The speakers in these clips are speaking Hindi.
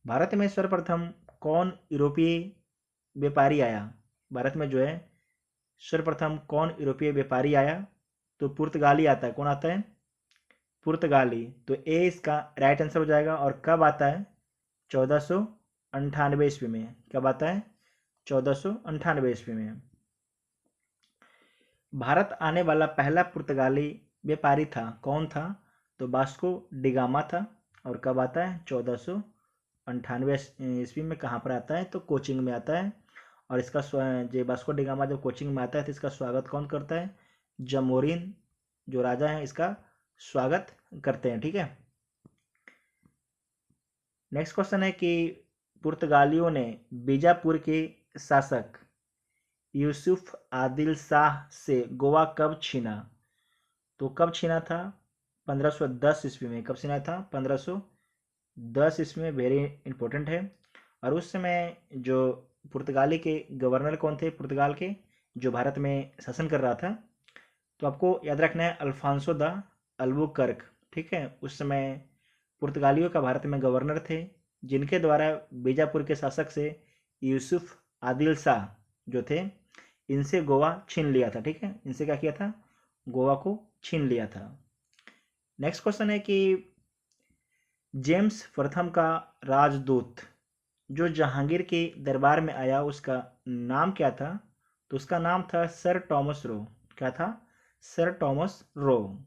भारत में सर्वप्रथम कौन यूरोपीय व्यापारी आया? भारत में जो है सर्वप्रथम कौन यूरोपीय व्यापारी आया? तो पुर्तगाली आता है। कौन आता है? पुर्तगाली। तो ए इसका राइट आंसर हो जाएगा। और कब आता है? 1498 ईस्वी में। कब आता है? 1498 ईस्वी में। भारत आने वाला पहला पुर्तगाली व्यापारी था, कौन था? तो वास्को डिगामा था। और कब आता है? 1498 ईस्वी में। कहाँ पर आता है? तो कोचिंग में आता है। और इसका जो वास्को डिगामा जब कोचिंग में आता है तो इसका स्वागत कौन करता है? जमोरिन जो राजा है इसका स्वागत करते हैं। ठीक है। नेक्स्ट क्वेश्चन है कि पुर्तगालियों ने बीजापुर के शासक यूसुफ आदिल शाह से गोवा कब छीना? तो कब छीना था? 1510 ईस्वी में। कब छीना था? 1510 ईस्वी में। वेरी इंपॉर्टेंट है। और उस समय जो पुर्तगाली के गवर्नर कौन थे पुर्तगाल के, जो भारत में शासन कर रहा था? तो आपको याद रखना है अल्फांसो द अल्बुकर्क। ठीक है। उस समय पुर्तगालियों का भारत में गवर्नर थे, जिनके द्वारा बीजापुर के शासक से यूसुफ आदिल शाह जो थे, इनसे गोवा छीन लिया था। ठीक है। इनसे क्या किया था? गोवा को छीन लिया था। नेक्स्ट क्वेश्चन है कि जेम्स प्रथम का राजदूत जो जहांगीर के दरबार में आया उसका नाम क्या था? तो उसका नाम था सर टॉमस रो। क्या था? Sir Thomas Roe.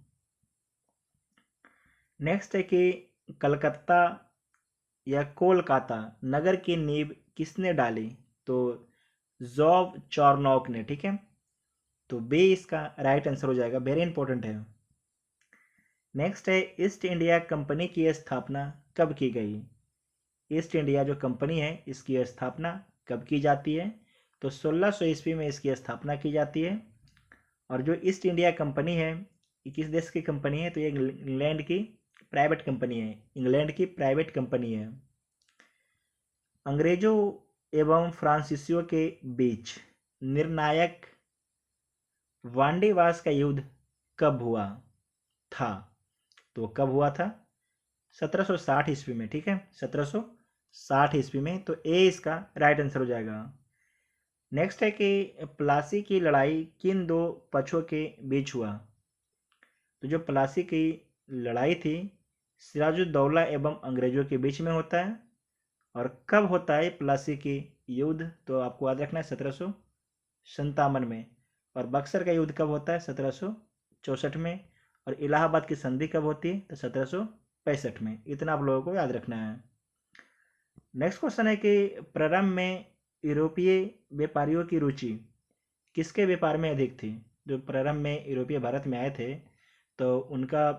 नेक्स्ट है कि कलकत्ता या कोलकाता नगर की नींव किसने डाली? तो जॉब चॉर्नोक ने। ठीक है। तो बे इसका राइट आंसर हो जाएगा। वेरी इंपॉर्टेंट है। नेक्स्ट है ईस्ट इंडिया कंपनी की स्थापना कब की गई? ईस्ट इंडिया जो कंपनी है इसकी स्थापना कब की जाती है? तो 1600 ईस्वी में इसकी स्थापना की जाती है। और जो ईस्ट इंडिया कंपनी है ये किस देश की कंपनी है? तो ये इंग्लैंड की प्राइवेट कंपनी है। इंग्लैंड की प्राइवेट कंपनी है। अंग्रेजों एवं फ्रांसीसियों के बीच निर्णायक वांडीवास का युद्ध कब हुआ था? तो कब हुआ था? 1760 ईस्वी में। ठीक है। 1760 ईस्वी में। तो ए इसका राइट आंसर हो जाएगा। नेक्स्ट है कि प्लासी की लड़ाई किन दो पक्षों के बीच हुआ? तो जो प्लासी की लड़ाई थी सिराजुद्दौला एवं अंग्रेजों के बीच में होता है। और कब होता है प्लासी की युद्ध? तो आपको याद रखना है 1757 में। और बक्सर का युद्ध कब होता है? 1764 में। और इलाहाबाद की संधि कब होती है? तो 1765 में। इतना आप लोगों को याद रखना है। नेक्स्ट क्वेश्चन है कि प्रारंभ में यूरोपीय व्यापारियों की रुचि किसके व्यापार में अधिक थी? जो प्रारंभ में यूरोपीय भारत में आए थे तो उनका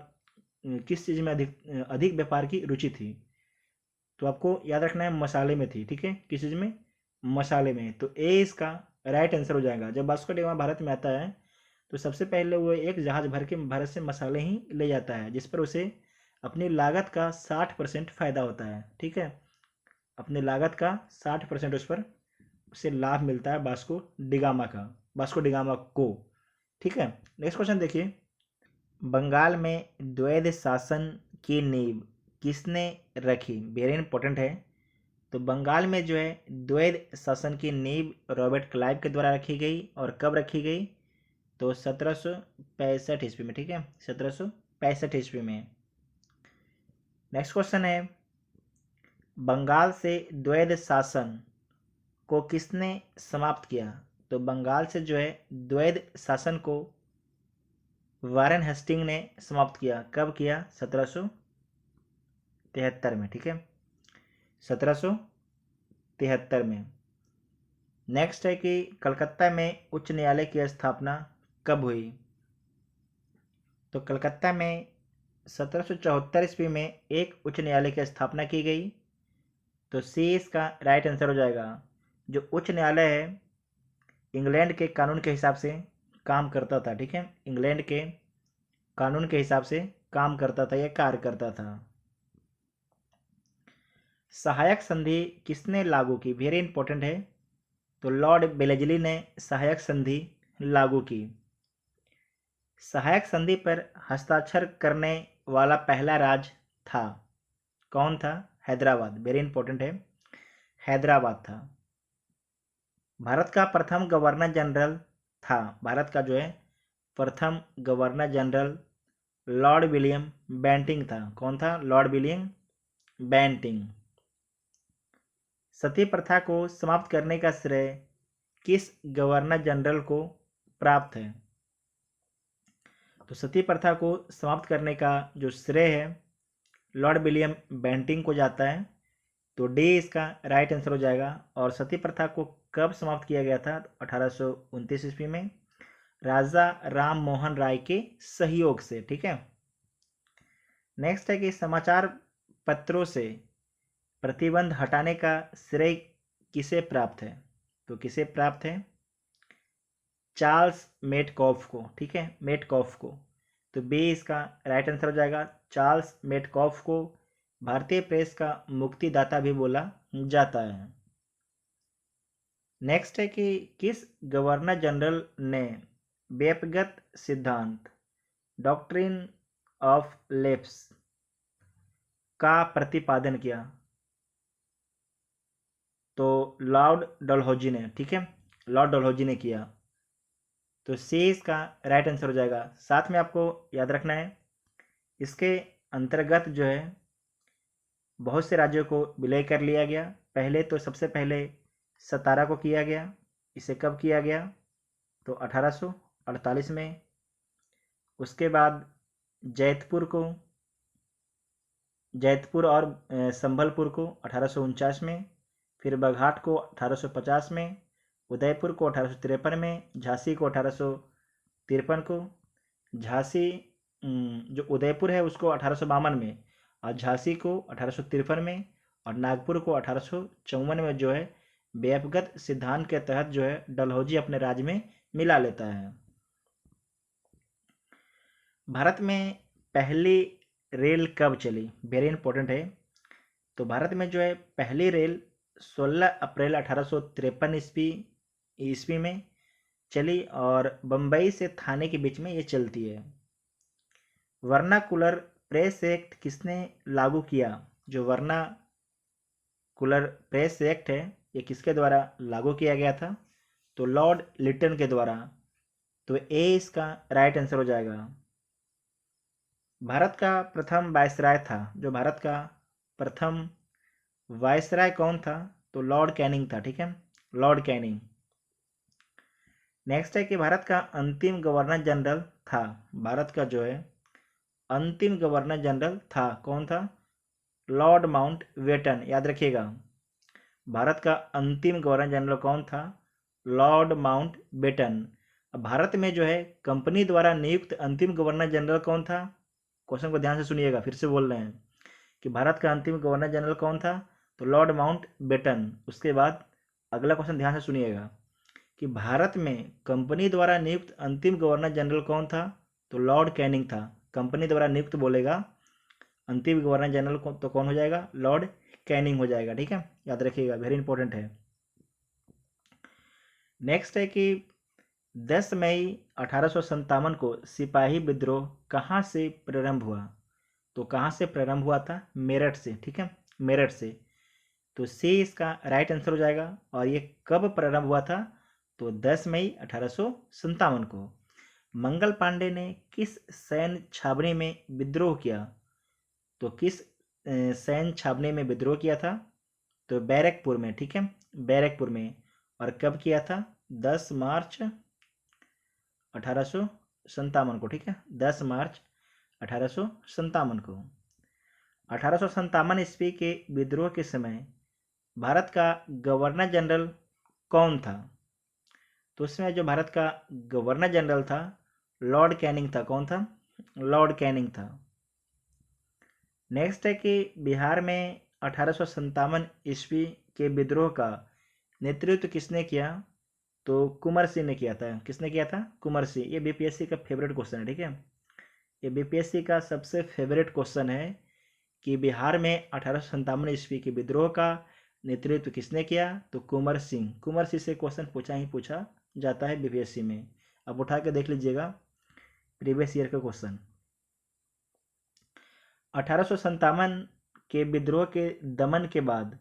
किस चीज़ में अधिक अधिक व्यापार की रुचि थी? तो आपको याद रखना है मसाले में थी। ठीक है। किस चीज़ में? मसाले में। तो ए इसका राइट आंसर हो जाएगा। जब वास्को डी गामा भारत में आता है तो सबसे पहले वो एक जहाज भर के भारत से मसाले ही ले जाता है, जिस पर उसे अपनी लागत का 60% फायदा होता है। ठीक है। अपनी लागत का 60% उस पर उसे लाभ मिलता है वास्को डिगामा को। ठीक है। नेक्स्ट क्वेश्चन देखिए। बंगाल में द्वैध शासन की नींव किसने रखी? वेरी इंपॉर्टेंट है। तो बंगाल में जो है द्वैध शासन की नींव रॉबर्ट क्लाइव के द्वारा रखी गई। और कब रखी गई? तो 1765 ईस्वी में। ठीक है। 1765 ईस्वी में। नेक्स्ट क्वेश्चन है बंगाल से द्वैध शासन को किसने समाप्त किया? तो बंगाल से जो है द्वैध शासन को वारेन हेस्टिंग ने समाप्त किया। कब किया? 1773 में। ठीक है। 1773 में। नेक्स्ट है कि कलकत्ता में उच्च न्यायालय की स्थापना कब हुई? तो कलकत्ता में 1774 ईस्वी में एक उच्च न्यायालय की स्थापना की गई। तो सी इसका राइट आंसर हो जाएगा। जो उच्च न्यायालय है इंग्लैंड के कानून के हिसाब से काम करता था। ठीक है। इंग्लैंड के कानून के हिसाब से काम करता था या कार्य करता था। सहायक संधि किसने लागू की? वेरी इंपॉर्टेंट है। तो लॉर्ड बेलेजली ने सहायक संधि लागू की। सहायक संधि पर हस्ताक्षर करने वाला पहला राज्य था, कौन था? हैदराबाद, वेरी इंपॉर्टेंट है, हैदराबाद था। भारत का प्रथम गवर्नर जनरल था, भारत का जो है प्रथम governor general lord William Bentinck था। कौन था? Lord William Bentinck. सती प्रथा को समाप्त करने का श्रेय किस गवर्नर जनरल को प्राप्त है? तो सती प्रथा को समाप्त करने का जो श्रेय है लॉर्ड विलियम बेंटिंग को जाता है। तो डी इसका राइट आंसर हो जाएगा। और सती प्रथा को कब समाप्त किया गया था? 1829 ईस्वी में राजा राम मोहन राय के सहयोग से। ठीक है। नेक्स्ट है कि समाचार पत्रों से प्रतिबंध हटाने का श्रेय किसे प्राप्त है? तो किसे प्राप्त है? चार्ल्स मेटकॉफ को। ठीक है, मेटकॉफ को। तो बी इसका राइट आंसर हो जाएगा। चार्ल्स मेटकॉफ को भारतीय प्रेस का मुक्तिदाता भी बोला जाता है। नेक्स्ट है कि किस गवर्नर जनरल ने व्यक्तिगत सिद्धांत डॉक्ट्रिन ऑफ लेप्स का प्रतिपादन किया? तो लॉर्ड डलहौजी ने। ठीक है, लॉर्ड डलहौजी ने किया। तो सी इसका राइट आंसर हो जाएगा। साथ में आपको याद रखना है इसके अंतर्गत जो है बहुत से राज्यों को विलय कर लिया गया। पहले तो सबसे पहले सतारा को किया गया। इसे कब किया गया? तो 1848 में। उसके बाद जैतपुर और संभलपुर को 1849 में, फिर बघाट को 1850 में, उदयपुर को 1853 में, झांसी को 1853 को, झांसी जो उदयपुर है उसको 1852 में, और झांसी को 1853 में, और नागपुर को 1854 में जो है व्यक्तिगत सिद्धांत के तहत जो है डलहौजी अपने राज्य में मिला लेता है। भारत में पहली रेल कब चली? वेरी इंपॉर्टेंट है। तो भारत में जो है पहली रेल 16 अप्रैल 1853 ईस्वी में चली और बम्बई से थाने के बीच में ये चलती है। वर्नाकुलर प्रेस एक्ट किसने लागू किया? जो वर्नाकुलर प्रेस एक्ट है ये किसके द्वारा लागू किया गया था? तो लॉर्ड लिटन के द्वारा। तो ए इसका राइट आंसर हो जाएगा। भारत का प्रथम वायसराय था, जो भारत का प्रथम वायसराय कौन था? तो लॉर्ड कैनिंग था। ठीक है, लॉर्ड कैनिंग। नेक्स्ट है कि भारत का अंतिम गवर्नर जनरल था, भारत का जो है अंतिम गवर्नर जनरल था कौन था? Lord Mountbatten. याद रखिएगा, भारत का अंतिम गवर्नर जनरल कौन था? Lord Mountbatten. अब भारत में जो है कंपनी द्वारा नियुक्त अंतिम गवर्नर जनरल कौन था? क्वेश्चन को ध्यान से सुनिएगा, फिर से बोल रहे हैं कि भारत का अंतिम गवर्नर जनरल कौन था? तो लॉर्ड माउंट बेटन। उसके बाद अगला क्वेश्चन ध्यान से सुनिएगा कि भारत में कंपनी द्वारा नियुक्त अंतिम गवर्नर जनरल कौन था? तो लॉर्ड कैनिंग था। कंपनी द्वारा नियुक्त बोलेगा, अंतिम गवर्नर जनरल तो कौन हो जाएगा? लॉर्ड कैनिंग हो जाएगा। ठीक है, याद रखिएगा, वेरी इंपॉर्टेंट है। नेक्स्ट है कि 10 मई 1857 को सिपाही विद्रोह कहाँ से प्रारंभ हुआ? तो कहाँ से प्रारंभ हुआ था? मेरठ से। ठीक है, मेरठ से। तो सी इसका राइट आंसर हो जाएगा। और ये कब प्रारंभ हुआ था? तो 10 मई 1857 को। मंगल पांडे ने किस सैन्य छावनी में विद्रोह किया? तो किस सैन्य छावनी में विद्रोह किया था? तो बैरकपुर में। ठीक है, बैरकपुर में। और कब किया था? 10 मार्च 1857 को। ठीक है, 10 मार्च 1857 को। 1857 ईस्वी के विद्रोह के समय भारत का गवर्नर जनरल कौन था? तो उसमें जो भारत का गवर्नर जनरल था लॉर्ड कैनिंग था। कौन था? लॉर्ड कैनिंग था। नेक्स्ट है कि बिहार में 1857 ईस्वी के विद्रोह का नेतृत्व किसने किया? तो कुंवर सिंह ने किया था। किसने किया था? कुंवर सिंह। ये बीपीएससी का फेवरेट क्वेश्चन है। ठीक है, ये बीपीएससी का सबसे फेवरेट क्वेश्चन है कि बिहार में 1857 ईस्वी के विद्रोह का नेतृत्व किसने किया? तो कुंवर सिंह। कुंवर सिंह से क्वेश्चन पूछा ही पूछा जाता है बीपीएससी में। अब उठा के देख लीजिएगा प्रीवियस ईयर का क्वेश्चन। 1857 के विद्रोह के दमन के बाद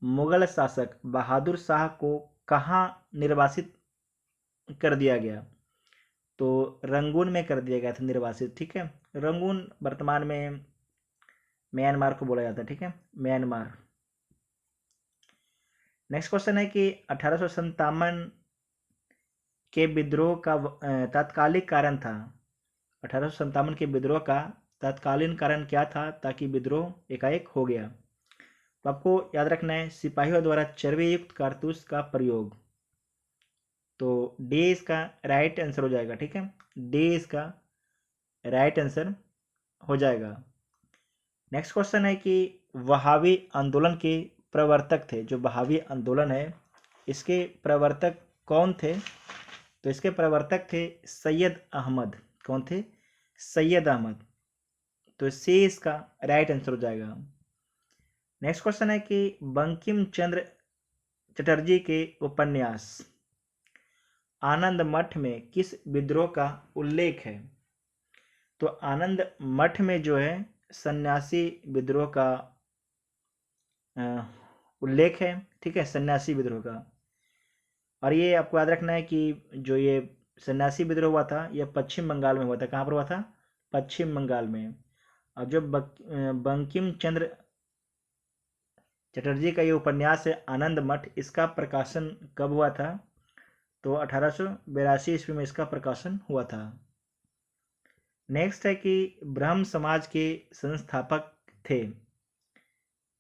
मुगल शासक बहादुर शाह को कहाँ निर्वासित कर दिया गया? तो रंगून में कर दिया गया था निर्वासित, ठीक है। रंगून वर्तमान में म्यांमार को बोला जाता है, ठीक है, म्यांमार। नेक्स्ट क्वेश्चन है कि 1857 के विद्रोह का तात्कालिक कारण था। 1857 के विद्रोह का तत्कालीन कारण क्या था ताकि विद्रोह एकाएक हो गया? तो आपको याद रखना है सिपाहियों द्वारा चर्बी युक्त कारतूस का प्रयोग। तो डी इसका राइट आंसर हो जाएगा, ठीक है, डी इसका राइट आंसर हो जाएगा। नेक्स्ट क्वेश्चन है कि वहाबी आंदोलन के प्रवर्तक थे, जो वहाबी आंदोलन है इसके प्रवर्तक कौन थे? तो इसके प्रवर्तक थे सैयद अहमद। कौन थे? सैयद अहमद। तो सी इसका राइट आंसर हो जाएगा। नेक्स्ट क्वेश्चन है कि बंकिम चंद्र चटर्जी के उपन्यास आनंद मठ में किस विद्रोह का उल्लेख है? तो आनंद मठ में जो है सन्यासी विद्रोह का उल्लेख है, ठीक है, सन्यासी विद्रोह का। और ये आपको याद रखना है कि जो ये सन्यासी विद्रोह हुआ था यह पश्चिम बंगाल में हुआ था। कहाँ पर हुआ था? पश्चिम बंगाल में। और जो बंकिम चंद्र चटर्जी का ये उपन्यास है आनंद मठ, इसका प्रकाशन कब हुआ था? तो 1882 ईस्वी में इसका प्रकाशन हुआ था। नेक्स्ट है कि ब्रह्म समाज के संस्थापक थे।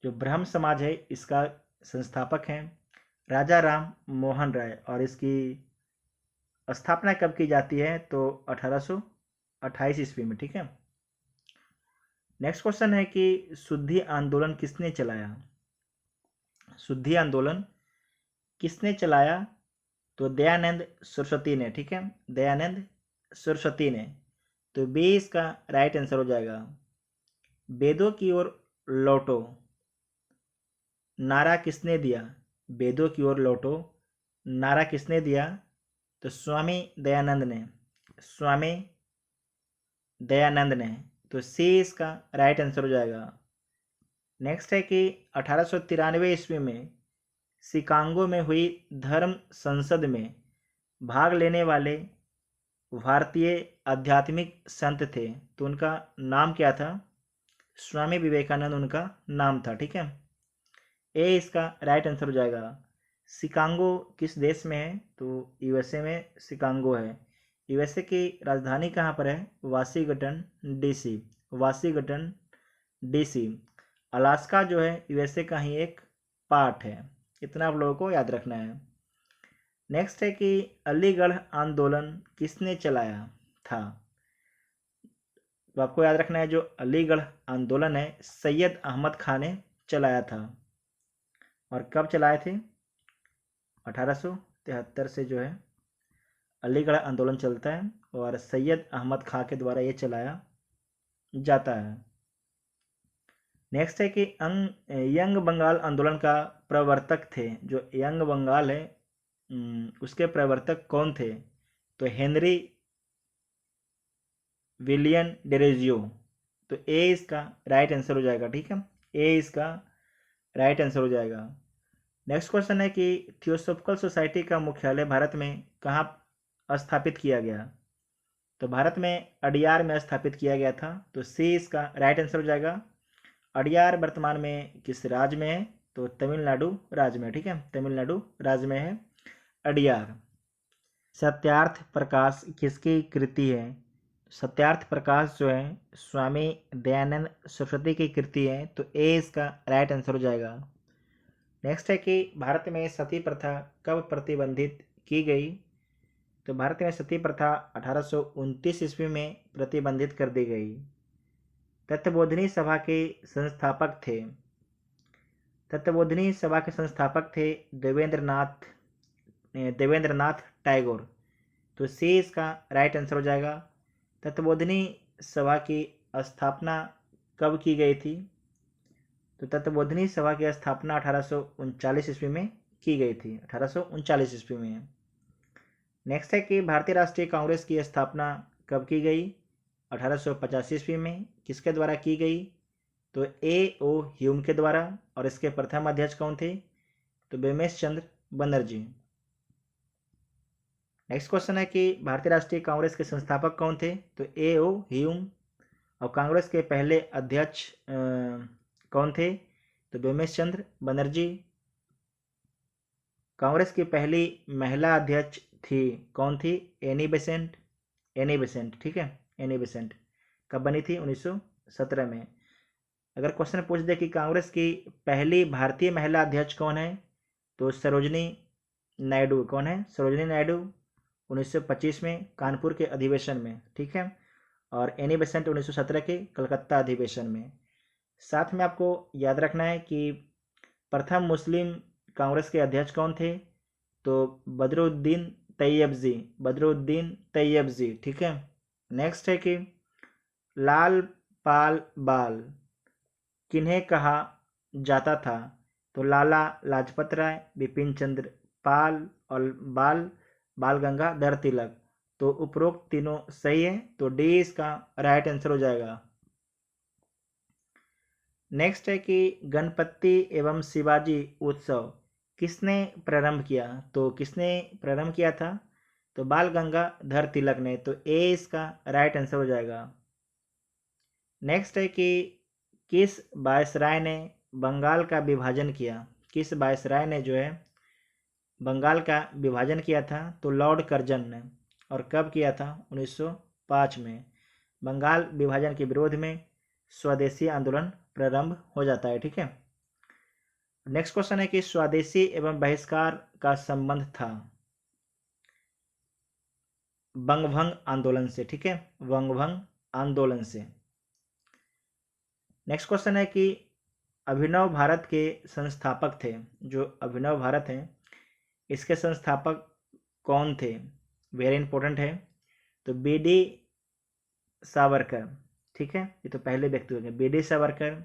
जो ब्रह्म समाज है इसका संस्थापक हैं राजा राम मोहन राय, और इसकी स्थापना कब की जाती है? तो 1828 ईस्वी में, ठीक है। नेक्स्ट क्वेश्चन है कि शुद्धि आंदोलन किसने चलाया? शुद्धि आंदोलन किसने चलाया? तो दयानंद सरस्वती ने, ठीक है, दयानंद सरस्वती ने। तो बी इसका राइट आंसर हो जाएगा। वेदों की ओर लौटो नारा किसने दिया? वेदों की ओर लौटो नारा किसने दिया? तो स्वामी दयानंद ने, स्वामी दयानंद ने। तो सी इसका राइट आंसर हो जाएगा। नेक्स्ट है कि 1893 ईस्वी में शिकागो में हुई धर्म संसद में भाग लेने वाले भारतीय आध्यात्मिक संत थे, तो उनका नाम क्या था? स्वामी विवेकानंद उनका नाम था, ठीक है। ए इसका राइट आंसर हो जाएगा। शिकागो किस देश में है? तो यूएसए में शिकागो है। यूएसए की राजधानी कहाँ पर है? Washington DC, Washington DC. Alaska जो है यूएसए का ही एक पार्ट है। इतना आप लोगों को याद रखना है। नेक्स्ट है कि अलीगढ़ आंदोलन किसने चलाया था? तो आपको याद रखना है जो अलीगढ़ आंदोलन है सैयद अहमद खान ने चलाया था। और कब चलाए थे? 1873 से जो है अलीगढ़ आंदोलन चलता है और सैयद अहमद खां के द्वारा ये चलाया जाता है। नेक्स्ट है कि यंग बंगाल आंदोलन का प्रवर्तक थे। जो यंग बंगाल है उसके प्रवर्तक कौन थे? तो हेनरी विलियन डेरोजियो। तो ए इसका राइट आंसर हो जाएगा, ठीक है, ए इसका राइट आंसर हो जाएगा। नेक्स्ट क्वेश्चन है कि थियोसॉफिकल सोसाइटी का मुख्यालय भारत में कहाँ स्थापित किया गया? तो भारत में अडियार में स्थापित किया गया था। तो सी इसका राइट आंसर हो जाएगा। अडियार वर्तमान में किस राज्य में है? तो तमिलनाडु राज्य में, ठीक है, तमिलनाडु राज्य में है अडियार। सत्यार्थ प्रकाश किसकी कृति है? सत्यार्थ प्रकाश जो है स्वामी दयानंद सरस्वती की कृति है। तो ए इसका राइट आंसर हो जाएगा। नेक्स्ट है कि भारत में सती प्रथा कब प्रतिबंधित की गई? तो भारत में सती प्रथा 1829 ईस्वी में प्रतिबंधित कर दी गई। तत्वबोधिनी सभा के संस्थापक थे। तत्वबोधिनी सभा के संस्थापक थे देवेंद्रनाथ टैगोर। तो सी इसका राइट आंसर हो जाएगा। तत्वबोधिनी सभा की स्थापना कब की गई थी? तो तत्वबोधिनी सभा की स्थापना 1839 ईस्वी में की गई थी, 1839 ईस्वी में। नेक्स्ट है कि भारतीय राष्ट्रीय कांग्रेस की स्थापना कब की गई? 1885 ईस्वी में। किसके द्वारा की गई? तो ए ओ ह्यूम के द्वारा, और इसके प्रथम अध्यक्ष कौन थे? तो बिमलेश चंद्र बनर्जी। नेक्स्ट क्वेश्चन है कि भारतीय राष्ट्रीय कांग्रेस के संस्थापक कौन थे? तो ए ओ ह्यूम। और कांग्रेस के पहले अध्यक्ष कौन थे? तो बिमलेश चंद्र बनर्जी। कांग्रेस की पहली महिला अध्यक्ष थी, कौन थी? Annie Besant. एनी बेसेंट, ठीक है, एनी बेसेंट। कब बनी थी? 1917 में। अगर क्वेश्चन पूछ दे कि कांग्रेस की पहली भारतीय महिला अध्यक्ष कौन है? तो सरोजनी नायडू। कौन है? सरोजनी नायडू, 1925 में कानपुर के अधिवेशन में, ठीक है। और एनी बेसेंट 1917 के कलकत्ता अधिवेशन में। साथ में आपको याद रखना है कि प्रथम मुस्लिम कांग्रेस के अध्यक्ष कौन थे? तो बदरुद्दीन तैयब जी। बदरुद्दीन तैयब जी, ठीक है। नेक्स्ट है कि लाल पाल बाल किन्हें कहा जाता था? तो लाला लाजपत राय, बिपिन चंद्र पाल और बाल गंगाधर तिलक। तो उपरोक्त तीनों सही है, तो डी इसका राइट आंसर हो जाएगा। नेक्स्ट है कि गणपति एवं शिवाजी उत्सव किसने प्रारंभ किया? तो किसने प्रारंभ किया था? तो बाल गंगाधर तिलक ने। तो ए इसका राइट आंसर हो जाएगा। नेक्स्ट है कि किस वायसराय ने बंगाल का विभाजन किया? किस वायसराय ने जो है बंगाल का विभाजन किया था? तो लॉर्ड कर्जन ने। और कब किया था? 1905 में। बंगाल विभाजन के विरोध में स्वदेशी आंदोलन प्रारंभ हो जाता है, ठीक है। नेक्स्ट क्वेश्चन है कि स्वदेशी एवं बहिष्कार का संबंध था बंगभंग आंदोलन से, ठीक है, बंगभंग आंदोलन से। नेक्स्ट क्वेश्चन है कि अभिनव भारत के संस्थापक थे, जो अभिनव भारत है इसके संस्थापक कौन थे? वेरी इंपॉर्टेंट है। तो बी डी सावरकर, ठीक है, ये तो पहले व्यक्ति हो गए, बी डी सावरकर।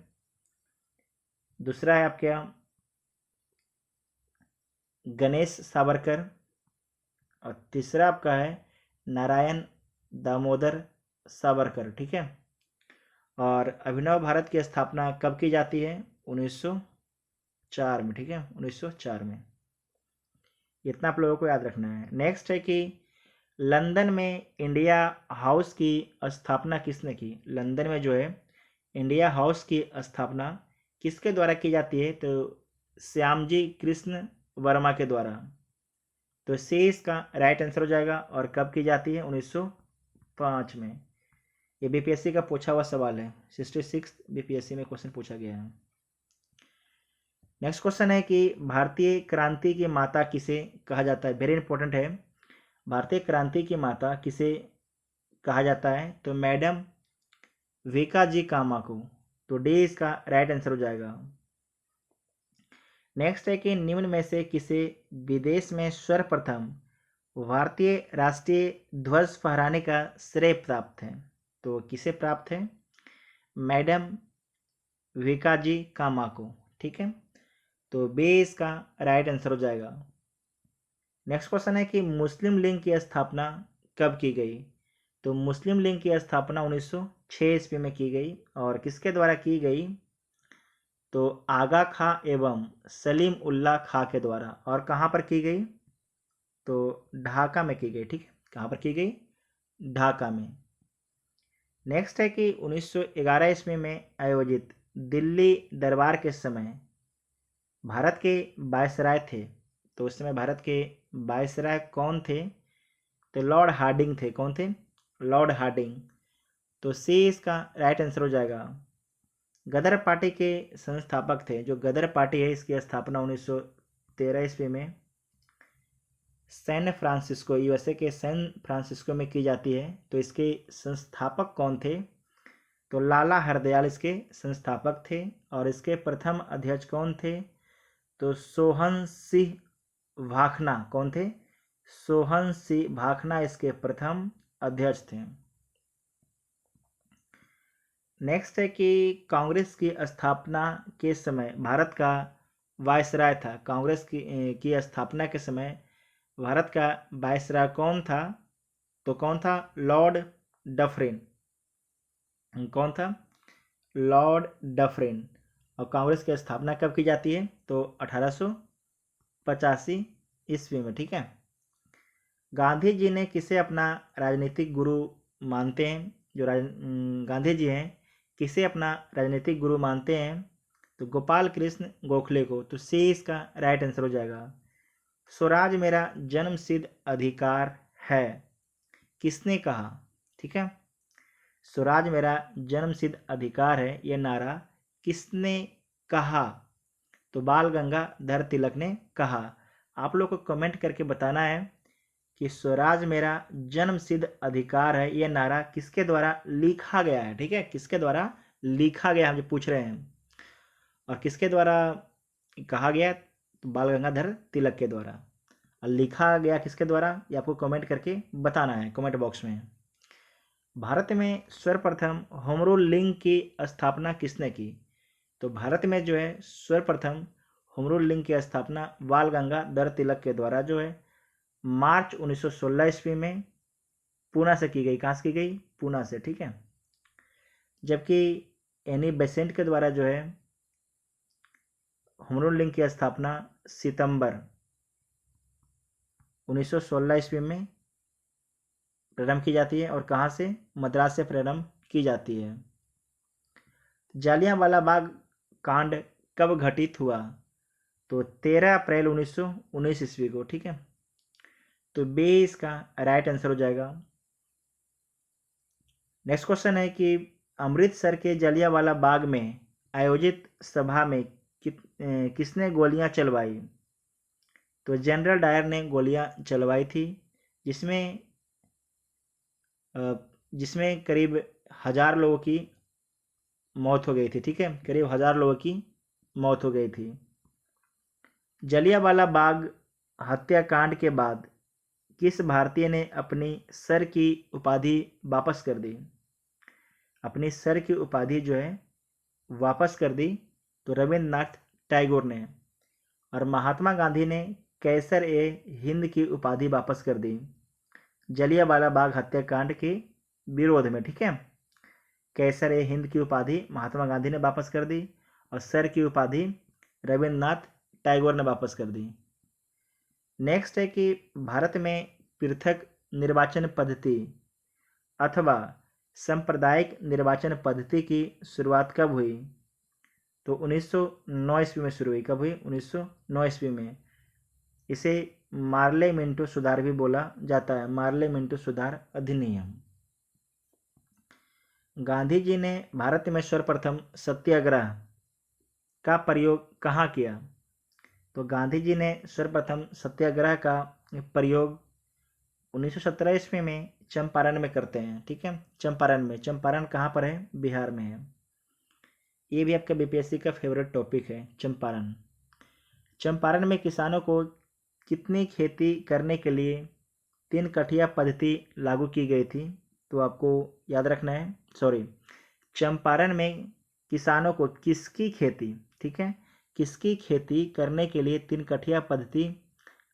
दूसरा है आपके यहाँ गणेश सावरकर। और तीसरा आपका है नारायण दामोदर सावरकर, ठीक है। और अभिनव भारत की स्थापना कब की जाती है? 1904 में, ठीक है, 1904 में। इतना आप लोगों को याद रखना है। नेक्स्ट है कि लंदन में इंडिया हाउस की स्थापना किसने की? लंदन में जो है इंडिया हाउस की स्थापना किसके द्वारा की जाती है? तो श्यामजी कृष्ण वर्मा के द्वारा। तो सी इसका राइट आंसर हो जाएगा। और कब की जाती है? 1905 में। ये बीपीएससी का पूछा हुआ सवाल है, 66 बीपीएससी में क्वेश्चन पूछा गया है। नेक्स्ट क्वेश्चन है कि भारतीय क्रांति की माता किसे कहा जाता है? वेरी इंपॉर्टेंट है। भारतीय क्रांति की माता किसे कहा जाता है? तो मैडम विकाजी कामा को। तो डी इसका राइट आंसर हो जाएगा। नेक्स्ट है कि निम्न में से किसे विदेश में सर्वप्रथम भारतीय राष्ट्रीय ध्वज फहराने का श्रेय प्राप्त है? तो किसे प्राप्त है? मैडम विकाजी कामा को, ठीक है। तो बी इसका राइट आंसर हो जाएगा। नेक्स्ट क्वेश्चन है कि मुस्लिम लीग की स्थापना कब की गई? तो मुस्लिम लीग की स्थापना 1906 ईस्वी में की गई। और किसके द्वारा की गई? तो आगा खां एवं सलीम उल्लाह खां के द्वारा। और कहाँ पर की गई? तो ढाका में की गई, ठीक है। कहाँ पर की गई? ढाका में। नेक्स्ट है कि 1911 ईस्वी में आयोजित दिल्ली दरबार के समय भारत के वायसराय थे। तो उस समय भारत के वायसराय कौन थे? तो लॉर्ड हार्डिंग थे। कौन थे? Lord Hardinge. तो सी इसका राइट आंसर हो जाएगा। गदर पार्टी के संस्थापक थे, जो गदर पार्टी है इसकी स्थापना 1913 ईस्वी में सैन फ्रांसिस्को, यूएसए के सैन फ्रांसिस्को में की जाती है। तो इसके संस्थापक कौन थे? तो लाला हरदयाल इसके संस्थापक थे। और इसके प्रथम अध्यक्ष कौन थे? तो सोहन सिंह भाखना। कौन थे? सोहन सिंह भाखना इसके प्रथम अध्यक्ष थे। नेक्स्ट है कि कांग्रेस की स्थापना के समय भारत का वायसराय था। कांग्रेस की स्थापना के समय भारत का वायसराय कौन था? तो कौन था? Lord Dufferin. कौन था? Lord Dufferin. और कांग्रेस की स्थापना कब की जाती है? तो 1885 ईस्वी में, ठीक है। गांधी जी ने किसे अपना राजनीतिक गुरु मानते हैं? गांधी जी हैं, किसे अपना राजनीतिक गुरु मानते हैं? तो गोपाल कृष्ण गोखले को। तो सी इसका राइट आंसर हो जाएगा। स्वराज मेरा जन्मसिद्ध अधिकार है, किसने कहा? ठीक है, स्वराज मेरा जन्मसिद्ध अधिकार है, यह नारा किसने कहा? तो बाल गंगाधर तिलक ने कहा। आप लोग को कमेंट करके बताना है कि स्वराज मेरा जन्मसिद्ध अधिकार है, यह नारा किसके द्वारा लिखा गया है। ठीक है, किसके द्वारा लिखा गया, हम जो पूछ रहे हैं। और किसके द्वारा कहा गया? तो बाल गंगाधर तिलक के द्वारा। और लिखा गया किसके द्वारा, ये आपको कमेंट करके बताना है कमेंट बॉक्स में। भारत में सर्वप्रथम होम रूल लिंग की स्थापना किसने की? तो भारत में जो है सर्वप्रथम होम रूल लिंग की स्थापना बाल गंगाधर तिलक के द्वारा जो है मार्च 1916 ईस्वी में पूना से की गई। कहाँ से की गई? पूना से, ठीक है। जबकि एनी बेसेंट के द्वारा जो है होम रूल लिंग की स्थापना सितंबर 1916 ईस्वी में प्रारंभ की जाती है। और कहाँ से? मद्रास से प्रारंभ की जाती है। जालियांवाला बाग कांड कब घटित हुआ? तो 13 अप्रैल 1919 ईस्वी को, ठीक है। तो बी इसका राइट आंसर हो जाएगा। नेक्स्ट क्वेश्चन है कि अमृतसर के जलियांवाला बाग में आयोजित सभा में किसने गोलियां चलवाई? तो जनरल डायर ने गोलियां चलवाई थी, जिसमें जिसमें करीब 1000 लोगों की मौत हो गई थी। ठीक है, करीब 1000 लोगों की मौत हो गई थी। जलियांवाला बाग हत्याकांड के बाद किस भारतीय ने अपनी सर की उपाधि वापस कर दी? अपनी सर की उपाधि जो है वापस कर दी। तो रविंद्रनाथ टैगोर ने। और महात्मा गांधी ने कैसर ए हिंद की उपाधि वापस कर दी जलियांवाला बाग हत्याकांड के विरोध में। ठीक है, कैसर ए हिंद की उपाधि महात्मा गांधी ने वापस कर दी और सर की उपाधि रविंद्रनाथ टैगोर ने वापस कर दी। नेक्स्ट है कि भारत में पृथक निर्वाचन पद्धति अथवा सांप्रदायिक निर्वाचन पद्धति की शुरुआत कब हुई? तो 1909 ईस्वी में शुरू हुई। कब हुई? 1909 ईस्वी में। इसे मार्ले मिंटो सुधार भी बोला जाता है, मार्ले मिंटो सुधार अधिनियम। गांधी जी ने भारत में सर्वप्रथम सत्याग्रह का प्रयोग कहाँ किया? तो गांधी जी ने सर्वप्रथम सत्याग्रह का प्रयोग 1917 ईस्वी में चंपारण में करते हैं। ठीक है, चंपारण में। चंपारण कहाँ पर है? बिहार में है। ये भी आपका बीपीएससी का फेवरेट टॉपिक है, चंपारण। चंपारण में किसानों को कितनी खेती करने के लिए 3 कठिया पद्धति लागू की गई थी? तो आपको याद रखना है, चंपारण में किसानों को किसकी खेती, ठीक है, किसकी खेती करने के लिए 3 कठिया पद्धति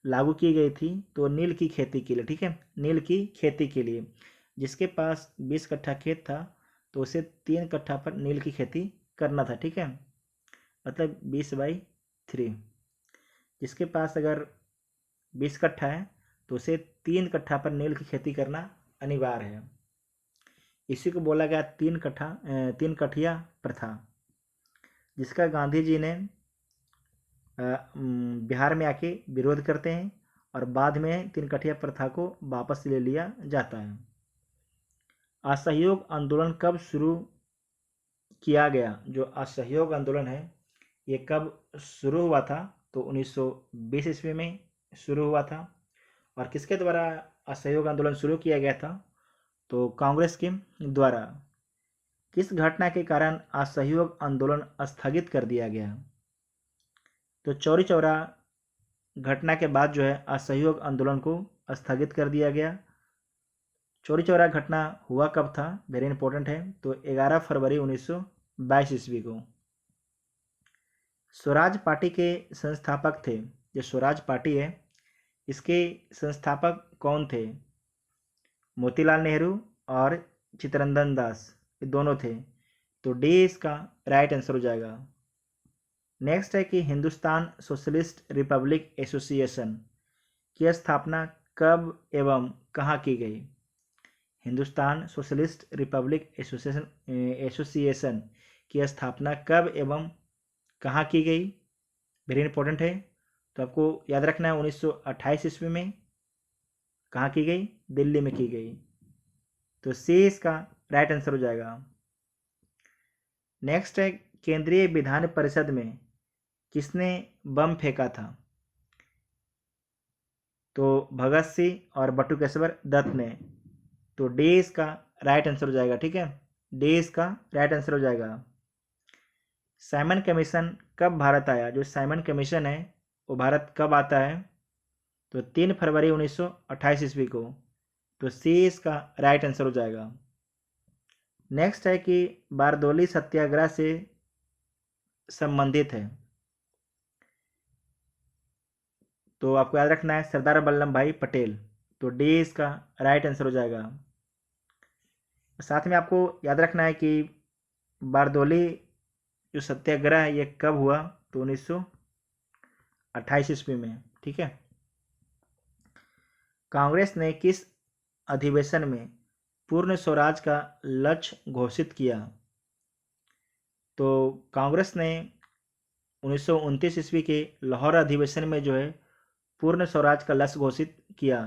लागू की गई थी? तो नील की खेती के लिए। ठीक है, नील की खेती के लिए। जिसके पास 20 कट्ठा खेत था तो उसे 3 कट्ठा पर नील की खेती करना था। ठीक है, मतलब 20/3। जिसके पास अगर 20 कट्ठा है तो उसे 3 कट्ठा पर नील की खेती करना अनिवार्य है। इसी को बोला गया 3 कठिया प्रथा, जिसका गांधी जी ने बिहार में आके विरोध करते हैं और बाद में 3 कठिया प्रथा को वापस ले लिया जाता है। असहयोग आंदोलन कब शुरू किया गया? जो असहयोग आंदोलन है ये कब शुरू हुआ था? तो 1920 ईस्वी में शुरू हुआ था। और किसके द्वारा असहयोग आंदोलन शुरू किया गया था? तो कांग्रेस के द्वारा। किस घटना के कारण असहयोग आंदोलन स्थगित कर दिया गया? तो चौरी चौरा घटना के बाद जो है असहयोग आंदोलन को स्थगित कर दिया गया। चौरी चौरा घटना हुआ कब था? वेरी इंपॉर्टेंट है। तो 11 फरवरी 1922 ईस्वी को। स्वराज पार्टी के संस्थापक थे। जो स्वराज पार्टी है इसके संस्थापक कौन थे? मोतीलाल नेहरू और चित्तरंजन दास, ये दोनों थे। तो डी इसका राइट आंसर हो जाएगा। नेक्स्ट है कि हिंदुस्तान सोशलिस्ट रिपब्लिक एसोसिएशन की स्थापना कब एवं कहाँ की गई? हिंदुस्तान सोशलिस्ट रिपब्लिक एसोसिएशन की स्थापना कब एवं कहाँ की गई? वेरी इंपॉर्टेंट है, तो आपको याद रखना है 1928 ईस्वी में। कहाँ की गई? दिल्ली में की गई। तो सी इसका राइट आंसर हो जाएगा। नेक्स्ट है केंद्रीय विधान परिषद में किसने बम फेंका था? तो भगत सिंह और बटुकेश्वर दत्त ने। तो डी इसका राइट आंसर हो जाएगा। ठीक है, डी इसका राइट आंसर हो जाएगा। साइमन कमीशन कब भारत आया? जो साइमन कमीशन है वो भारत कब आता है? तो 3 फरवरी 1928 ईस्वी को। तो सी इसका राइट आंसर हो जाएगा। नेक्स्ट है कि बारदोली सत्याग्रह से संबंधित है, तो आपको याद रखना है सरदार वल्लभ भाई पटेल। तो डी इसका राइट आंसर हो जाएगा। साथ में आपको याद रखना है कि बारदोली जो सत्याग्रह है ये कब हुआ? तो 1928 ईस्वी में। ठीक है। कांग्रेस ने किस अधिवेशन में पूर्ण स्वराज का लक्ष्य घोषित किया? तो कांग्रेस ने 1929 ईस्वी के लाहौर अधिवेशन में जो है पूर्ण स्वराज का लक्ष्य घोषित किया।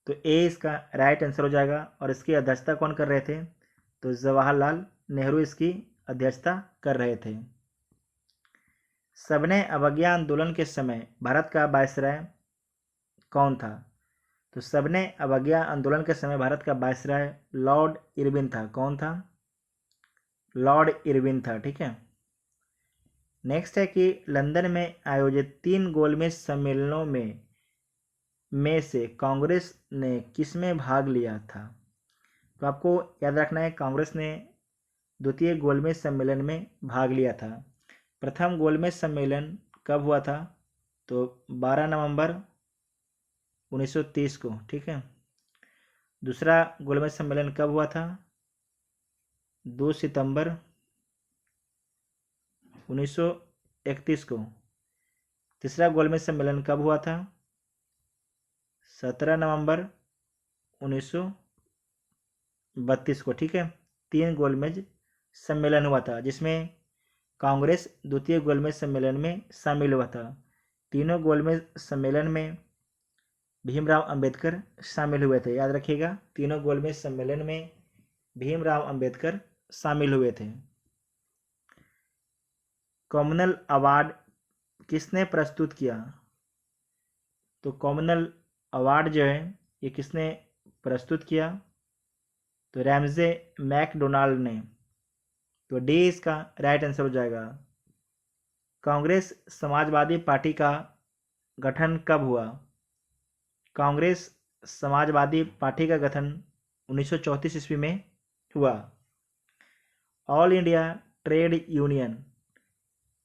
तो ए इसका राइट आंसर हो जाएगा। और इसकी अध्यक्षता कौन कर रहे थे? तो जवाहरलाल नेहरू इसकी अध्यक्षता कर रहे थे। सविनय अवज्ञा आंदोलन के समय भारत का वायसराय कौन था? तो सविनय अवज्ञा आंदोलन के समय भारत का वायसराय लॉर्ड इरविन था। कौन था? लॉर्ड इरविन था। ठीक है। नेक्स्ट है कि लंदन में आयोजित 3 गोलमेज सम्मेलनों में से कांग्रेस ने किसमें भाग लिया था? तो आपको याद रखना है कांग्रेस ने द्वितीय गोलमेज सम्मेलन में भाग लिया था। प्रथम गोलमेज सम्मेलन कब हुआ था? तो 12 नवंबर 1930 को। ठीक है। दूसरा गोलमेज सम्मेलन कब हुआ था? 2 सितंबर 1931 को। तीसरा गोलमेज सम्मेलन कब हुआ था? 17 नवंबर 1932 को। ठीक है। 3 गोलमेज सम्मेलन हुआ था जिसमें कांग्रेस द्वितीय गोलमेज सम्मेलन में शामिल हुआ था। तीनों गोलमेज सम्मेलन में भीमराव अंबेडकर शामिल हुए थे। याद रखिएगा, तीनों गोलमेज सम्मेलन में भीमराव अंबेडकर शामिल हुए थे। कॉमनवेल्थ अवार्ड किसने प्रस्तुत किया? तो कॉमनवेल्थ अवार्ड जो है ये किसने प्रस्तुत किया? तो रैमजे मैकडोनाल्ड ने। तो डी इसका राइट आंसर हो जाएगा। कांग्रेस समाजवादी पार्टी का गठन कब हुआ? कांग्रेस समाजवादी पार्टी का गठन 1934 ईस्वी में हुआ। All India trade union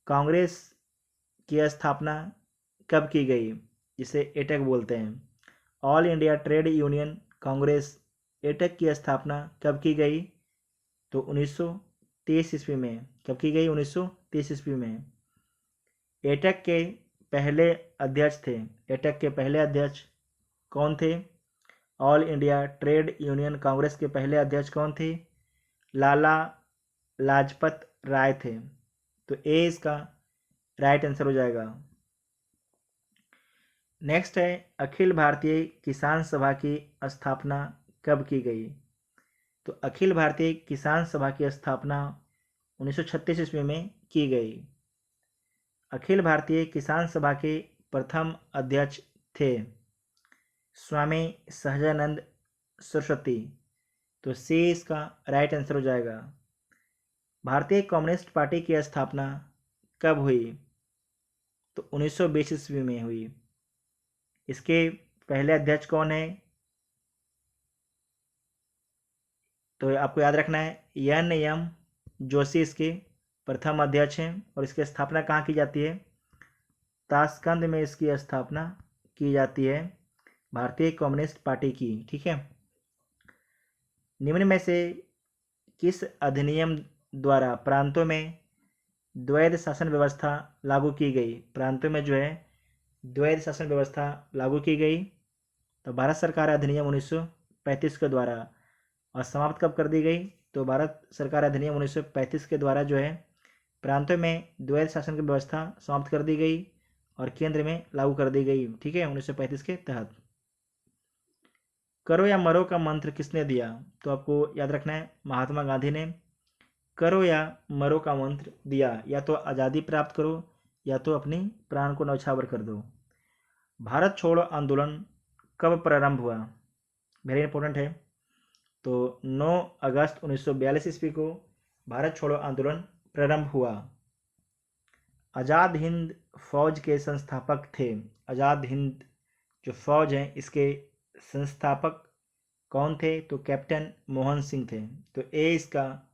congress की स्थापना कब की गई, जिसे एटेक बोलते हैं? All India trade union congress AITUC की स्थापना कब की गई? तो 1930 ईस्वी में। कब की गई? 1930 ईस्वी में। एटेक के पहले अध्यक्ष थे। एटेक के पहले अध्यक्ष कौन थे? All India trade union Congress के पहले अध्यक्ष कौन थे? लाला लाजपत राय थे। तो ए इसका राइट आंसर हो जाएगा। नेक्स्ट है अखिल भारतीय किसान सभा की स्थापना कब की गई? तो अखिल भारतीय किसान सभा की स्थापना 1936 ईस्वी में की गई। अखिल भारतीय किसान सभा के प्रथम अध्यक्ष थे स्वामी सहजानंद सरस्वती। तो सी इसका राइट आंसर हो जाएगा। भारतीय कम्युनिस्ट पार्टी की स्थापना कब हुई? तो 1920 ईस्वी में हुई। इसके पहले अध्यक्ष कौन है? तो आपको याद रखना है एन.एम. जोशी इसके प्रथम अध्यक्ष हैं। और इसकी स्थापना कहाँ की जाती है? ताशकंद में इसकी स्थापना की जाती है भारतीय कम्युनिस्ट पार्टी की। ठीक है। निम्न में से किस अधिनियम द्वारा प्रांतों में द्वैध शासन व्यवस्था लागू की गई। प्रांतों में जो है द्वैध शासन व्यवस्था लागू की गई। तो भारत सरकार अधिनियम 1935 के द्वारा, और समाप्त कब कर दी गई? तो भारत सरकार अधिनियम 1935 के द्वारा जो है प्रांतों में द्वैध शासन की व्यवस्था समाप्त कर दी गई और केंद्र में लागू कर दी गई। ठीक है, 1935 के तहत। करो या मरो का मंत्र किसने दिया? तो आपको याद रखना है, महात्मा गांधी ने करो या मरो का मंत्र दिया। या तो आज़ादी प्राप्त करो या तो अपनी प्राण को न्यौछावर कर दो। भारत छोड़ो आंदोलन कब प्रारंभ हुआ? वेरी इंपॉर्टेंट है। तो 9 अगस्त 1942 ईस्वी को भारत छोड़ो आंदोलन प्रारंभ हुआ। आज़ाद हिंद फौज के संस्थापक थे। आज़ाद हिंद जो फौज है इसके संस्थापक कौन थे? तो कैप्टन मोहन सिंह थे। तो ए इसका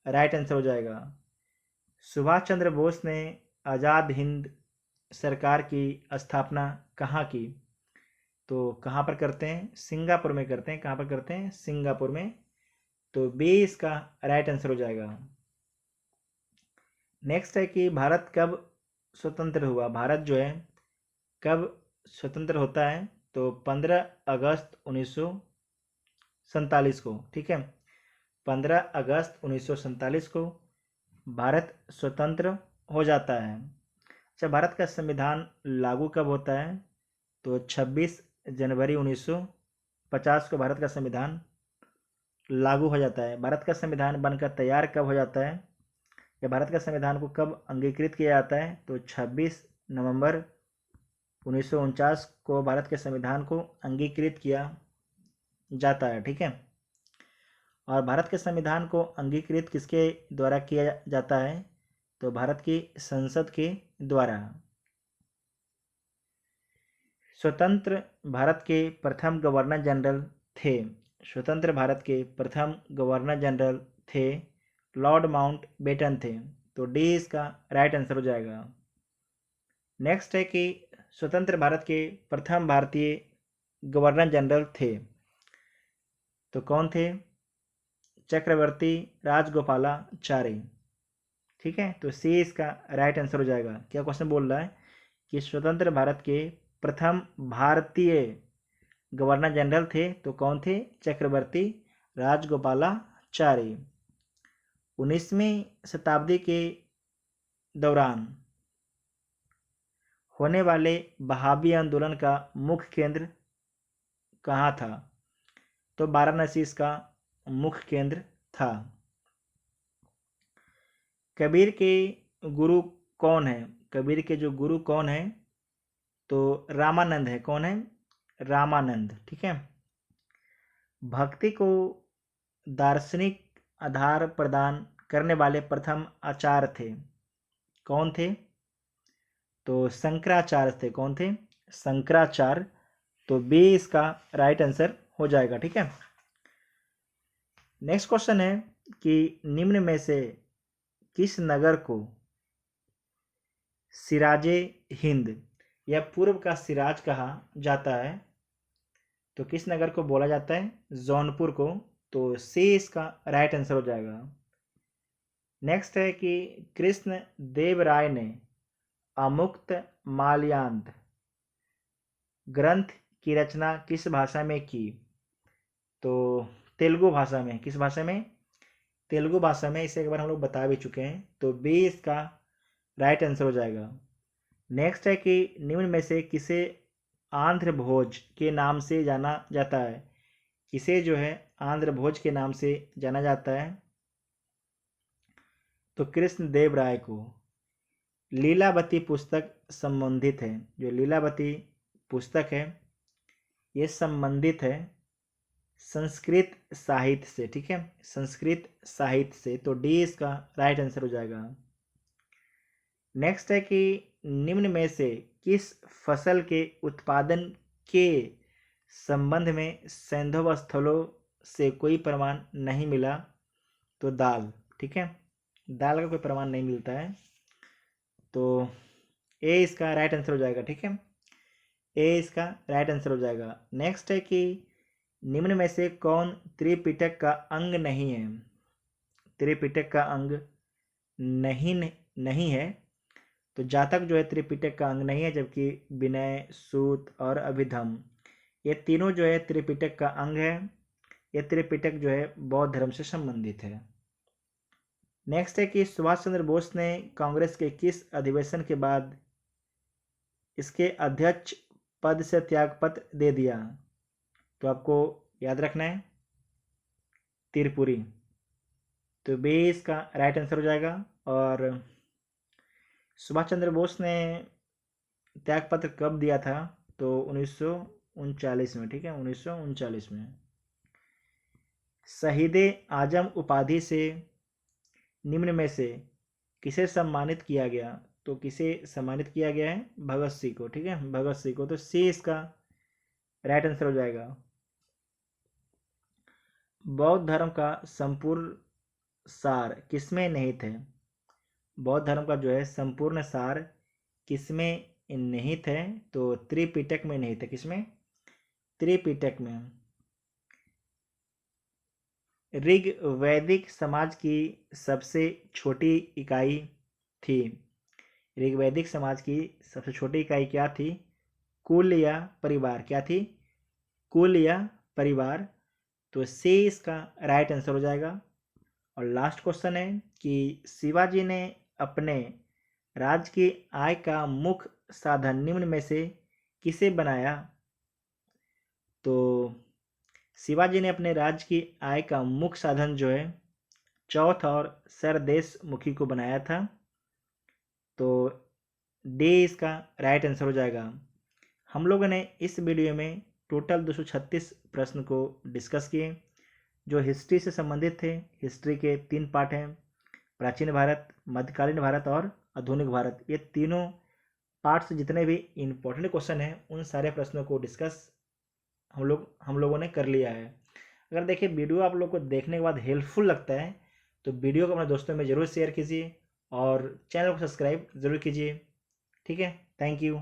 राइट आंसर हो जाएगा। सुभाष चंद्र बोस ने आज़ाद हिंद सरकार की स्थापना कहाँ की? तो कहाँ पर करते हैं? सिंगापुर में करते हैं। कहाँ पर करते हैं? सिंगापुर में। तो बी इसका राइट आंसर हो जाएगा। नेक्स्ट है कि भारत कब स्वतंत्र हुआ? भारत जो है कब स्वतंत्र होता है? तो 15 अगस्त 1947 को। ठीक है, 15 अगस्त 1947 को भारत स्वतंत्र हो जाता है। अच्छा, भारत का संविधान लागू कब होता है? तो 26 जनवरी 1950 को भारत का संविधान लागू हो जाता है। भारत का संविधान बनकर तैयार कब हो जाता है, या भारत का संविधान को कब अंगीकृत किया जाता है? तो 26 नवंबर 1949 को भारत के संविधान को अंगीकृत किया जाता है। ठीक है, और भारत के संविधान को अंगीकृत किसके द्वारा किया जाता है? तो भारत की संसद के द्वारा। स्वतंत्र भारत के प्रथम गवर्नर जनरल थे। स्वतंत्र भारत के प्रथम गवर्नर जनरल थे लॉर्ड माउंट बेटन थे। तो डी इसका राइट आंसर हो जाएगा। नेक्स्ट है कि स्वतंत्र भारत के प्रथम भारतीय गवर्नर जनरल थे। तो कौन थे? चक्रवर्ती राजगोपालाचारी। ठीक है, तो सी इसका राइट आंसर हो जाएगा। क्या क्वेश्चन बोल रहा है कि स्वतंत्र भारत के प्रथम भारतीय गवर्नर जनरल थे। तो कौन थे? चक्रवर्ती राजगोपालाचारी। 19वीं शताब्दी के दौरान होने वाले बहावी आंदोलन का मुख्य केंद्र कहाँ था? तो वाराणसी इसका मुख्य केंद्र था। कबीर के गुरु कौन है? कबीर के जो गुरु कौन है? तो रामानंद है। कौन है? रामानंद। ठीक है, भक्ति को दार्शनिक आधार प्रदान करने वाले प्रथम आचार्य थे। कौन थे? तो शंकराचार्य थे। कौन थे? शंकराचार्य। तो बी इसका राइट आंसर हो जाएगा। ठीक है, नेक्स्ट क्वेश्चन है कि निम्न में से किस नगर को सिराजे हिंद या पूर्व का सिराज कहा जाता है? तो किस नगर को बोला जाता है? जौनपुर को। तो सी इसका राइट आंसर हो जाएगा। नेक्स्ट है कि कृष्ण देव राय ने अमुक्त माल्यार्थ ग्रंथ की रचना किस भाषा में की? तो तेलुगु भाषा में। किस भाषा में? तेलुगु भाषा में। इसे एक बार हम लोग बता भी चुके हैं। तो बी इसका राइट आंसर हो जाएगा। नेक्स्ट है कि निम्न में से किसे आंध्र भोज के नाम से जाना जाता है? किसे जो है आंध्र भोज के नाम से जाना जाता है? तो कृष्ण देव राय को। लीलावती पुस्तक संबंधित है। जो लीलावती पुस्तक है ये संबंधित है संस्कृत साहित्य से। ठीक है, संस्कृत साहित्य से। तो डी इसका राइट आंसर हो जाएगा। नेक्स्ट है कि निम्न में से किस फसल के उत्पादन के संबंध में सैंधव स्थलों से कोई प्रमाण नहीं मिला? तो दाल। ठीक है, दाल का कोई प्रमाण नहीं मिलता है। तो ए इसका राइट आंसर हो जाएगा। ठीक है, ए इसका राइट आंसर हो जाएगा। नेक्स्ट है कि निम्न में से कौन त्रिपिटक का अंग नहीं है? त्रिपिटक का अंग नहीं है, तो जातक जो है त्रिपिटक का अंग नहीं है, जबकि विनय, सूत और अभिधम ये तीनों जो है त्रिपिटक का अंग है। ये त्रिपिटक जो है बौद्ध धर्म से संबंधित है। नेक्स्ट है कि सुभाष चंद्र बोस ने कांग्रेस के किस अधिवेशन के बाद इसके अध्यक्ष पद से त्यागपत्र दे दिया? तो आपको याद रखना है त्रिपुरी, तो बी इसका राइट आंसर हो जाएगा। और सुभाष चंद्र बोस ने त्यागपत्र कब दिया था? तो 1939 में, ठीक है, 1939 में। शहीद आजम उपाधि से निम्न में से किसे सम्मानित किया गया? तो किसे सम्मानित किया गया है? भगत सिंह को, ठीक है, भगत सिंह को। तो सी इसका राइट आंसर हो जाएगा। बौद्ध धर्म का संपूर्ण सार किसमें निहित है? बौद्ध धर्म का जो है संपूर्ण सार किसमें निहित है? तो त्रिपिटक में निहित है। किसमें? त्रिपिटक में। ऋग वैदिक समाज की सबसे छोटी इकाई थी। ऋग्वैदिक समाज की सबसे छोटी इकाई क्या थी? कुल या परिवार। क्या थी? कुल या परिवार। तो सी इसका राइट आंसर हो जाएगा। और लास्ट क्वेश्चन है कि शिवाजी ने अपने राज्य की आय का मुख्य साधन निम्न में से किसे बनाया? तो शिवाजी ने अपने राज्य की आय का मुख्य साधन जो है चौथ और सरदेश मुखी को बनाया था। तो डी इसका राइट आंसर हो जाएगा। हम लोगों ने इस वीडियो में टोटल 236 प्रश्न को डिस्कस किए जो हिस्ट्री से संबंधित थे। हिस्ट्री के 3 पार्ट हैं, प्राचीन भारत, मध्यकालीन भारत और आधुनिक भारत। ये तीनों पार्ट से जितने भी इम्पोर्टेंट क्वेश्चन हैं उन सारे प्रश्नों को डिस्कस हम लोगों ने कर लिया है। अगर देखिए वीडियो आप लोग को देखने के बाद हेल्पफुल लगता है तो वीडियो को अपने दोस्तों में ज़रूर शेयर कीजिए और चैनल को सब्सक्राइब ज़रूर कीजिए। ठीक है, थैंक यू।